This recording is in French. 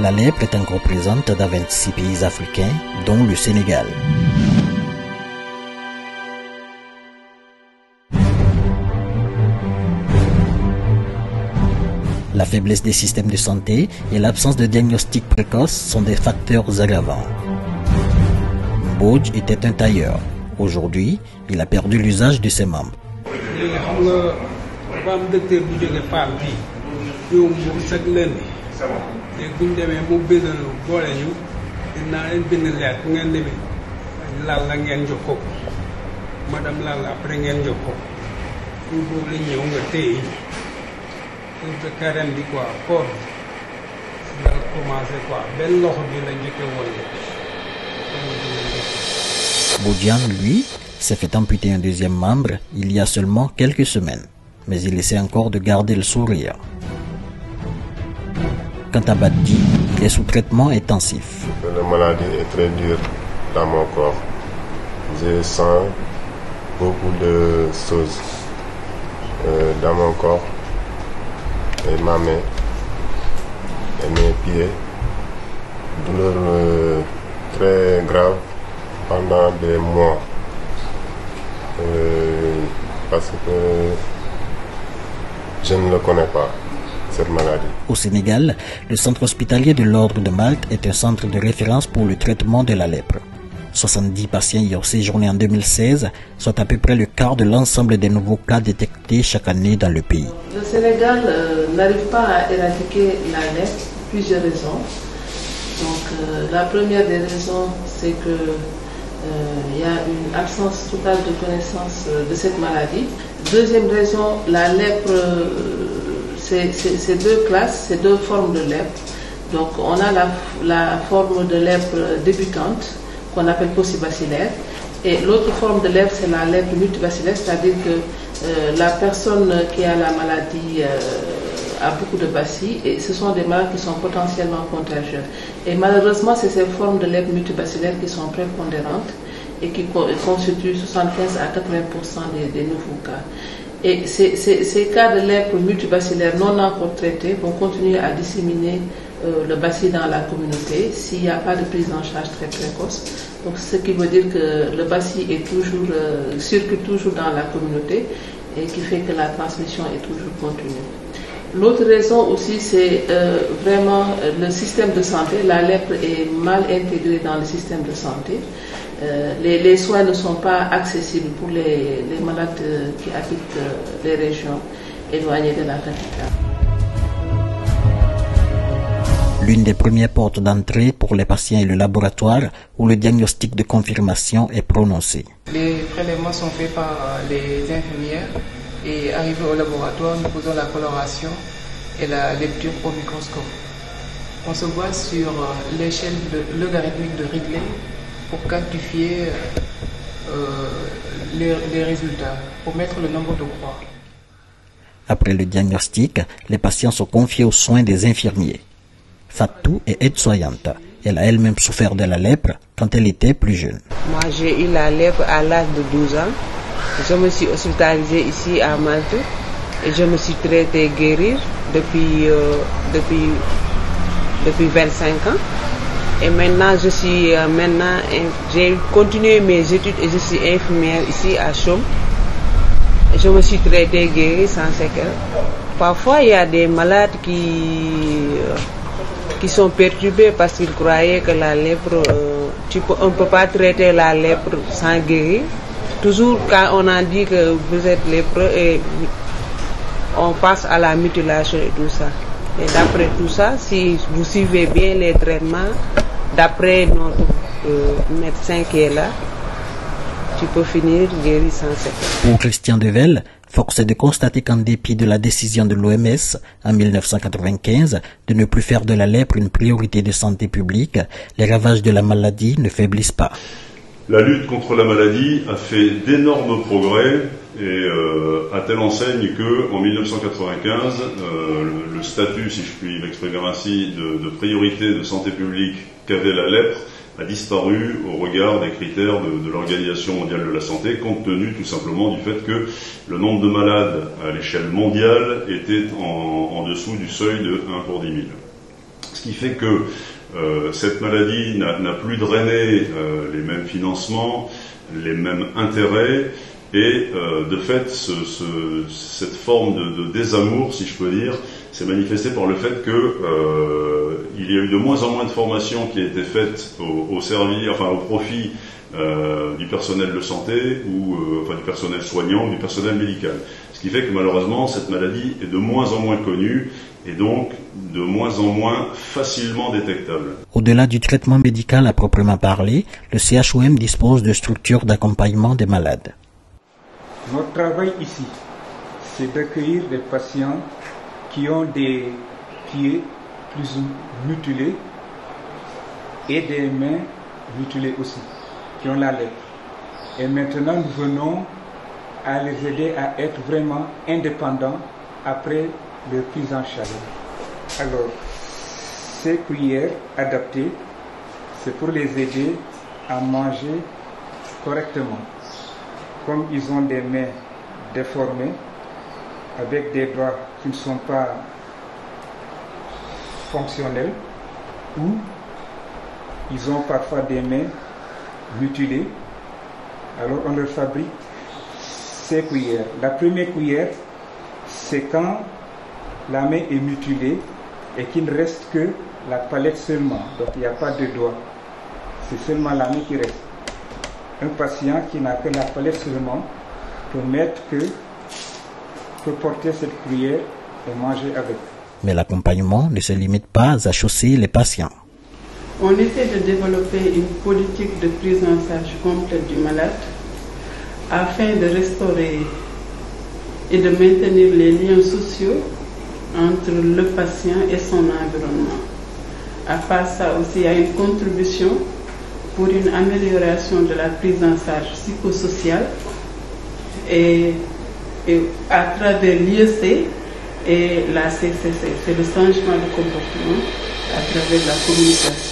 La lèpre est encore présente dans 26 pays africains, dont le Sénégal. La faiblesse des systèmes de santé et l'absence de diagnostic précoce sont des facteurs aggravants. Mbodj était un tailleur. Aujourd'hui, il a perdu l'usage de ses membres. Mbodjian, lui, s'est fait amputer un deuxième membre il y a seulement quelques semaines, mais il essaie encore de garder le sourire. Quant à Badji, il est sous traitement intensif. La maladie est très dure dans mon corps. Je sens beaucoup de choses dans mon corps et ma main et mes pieds. Douleur très grave pendant des mois parce que je ne le connais pas, cette maladie. Au Sénégal, le centre hospitalier de l'Ordre de Malte est un centre de référence pour le traitement de la lèpre. 70 patients y ont séjourné en 2016, soit à peu près le quart de l'ensemble des nouveaux cas détectés chaque année dans le pays. Le Sénégal n'arrive pas à éradiquer la lèpre pour plusieurs raisons. Donc, la première des raisons, c'est que il y a une absence totale de connaissance de cette maladie. Deuxième raison, la lèpre, c'est deux classes, c'est deux formes de lèpre. Donc on a la forme de lèpre débutante, qu'on appelle paucibacillaire, et l'autre forme de lèpre, c'est la lèpre multibacillaire, c'est-à-dire que la personne qui a la maladie a beaucoup de bacilles, et ce sont des malades qui sont potentiellement contagieux. Et malheureusement, c'est ces formes de lèpre multibacillaire qui sont prépondérantes et qui constituent 75 à 80% des nouveaux cas. Et ces cas de lèpre multibacillaire non encore traités vont continuer à disséminer le bacille dans la communauté s'il n'y a pas de prise en charge très précoce. Donc, ce qui veut dire que le bacille est toujours, circule toujours dans la communauté et qui fait que la transmission est toujours continue. L'autre raison aussi, c'est vraiment le système de santé. La lèpre est mal intégrée dans le système de santé. Les soins ne sont pas accessibles pour les malades qui habitent les régions éloignées de la capitale. L'une des premières portes d'entrée pour les patients est le laboratoire où le diagnostic de confirmation est prononcé. Les prélèvements sont faits par les infirmières et arrivés au laboratoire, nous faisons la coloration et la lecture au microscope. On se base sur l'échelle logarithmique de Ridley pour quantifier les résultats, pour mettre le nombre de croix. Après le diagnostic, les patients sont confiés aux soins des infirmiers. Fatou est aide-soignante. Elle a elle-même souffert de la lèpre quand elle était plus jeune. Moi, j'ai eu la lèpre à l'âge de 12 ans. Je me suis hospitalisée ici à Malte et je me suis traitée guérir depuis 25 ans. Et maintenant, j'ai continué mes études et je suis infirmière ici à Chaume. Je me suis traitée guérie sans séquelles. Parfois, il y a des malades qui sont perturbés parce qu'ils croyaient que la lèpre, on ne peut pas traiter la lèpre sans guérir. Toujours quand on a dit que vous êtes lépreux, et on passe à la mutilation et tout ça. Et d'après tout ça, si vous suivez bien les traitements, d'après notre médecin qui est là, tu peux finir guéri sans séquelles. Pour Christian Devel, force est de constater qu'en dépit de la décision de l'OMS en 1995 de ne plus faire de la lèpre une priorité de santé publique, les ravages de la maladie ne faiblissent pas. La lutte contre la maladie a fait d'énormes progrès et à telle enseigne qu'en 1995, le statut, si je puis m'exprimer ainsi, de priorité de santé publique qu'avait la lèpre a disparu au regard des critères de l'Organisation mondiale de la santé, compte tenu tout simplement du fait que le nombre de malades à l'échelle mondiale était en dessous du seuil de 1 pour 10 000. Ce qui fait que cette maladie n'a plus drainé les mêmes financements, les mêmes intérêts, et de fait, cette forme de désamour, si je peux dire, s'est manifestée par le fait que il y a eu de moins en moins de formations qui a été faites au profit du personnel de santé ou du personnel soignant ou du personnel médical. Ce qui fait que malheureusement, cette maladie est de moins en moins connue et donc de moins en moins facilement détectable. Au-delà du traitement médical à proprement parler, le CHUM dispose de structures d'accompagnement des malades. Notre travail ici, c'est d'accueillir des patients qui ont des pieds plus mutilés et des mains mutilées aussi, qui ont la lèpre. Et maintenant, nous venons à les aider à être vraiment indépendants après leur prise en charge. Alors, ces cuillères adaptées, c'est pour les aider à manger correctement. Comme ils ont des mains déformées, avec des doigts qui ne sont pas fonctionnels, ou ils ont parfois des mains mutilées, alors on leur fabrique ces cuillères. La première cuillère, c'est quand la main est mutilée et qu'il ne reste que la palette seulement, donc il n'y a pas de doigt, c'est seulement la main qui reste. Un patient qui n'a que la palette seulement peut porter cette cuillère et manger avec. Mais l'accompagnement ne se limite pas à chausser les patients. On essaie de développer une politique de prise en charge complète du malade afin de restaurer et de maintenir les liens sociaux entre le patient et son environnement. À part ça aussi, il y a une contribution pour une amélioration de la prise en charge psychosociale et à travers l'IEC et la CCC. C'est le changement de comportement à travers la communication.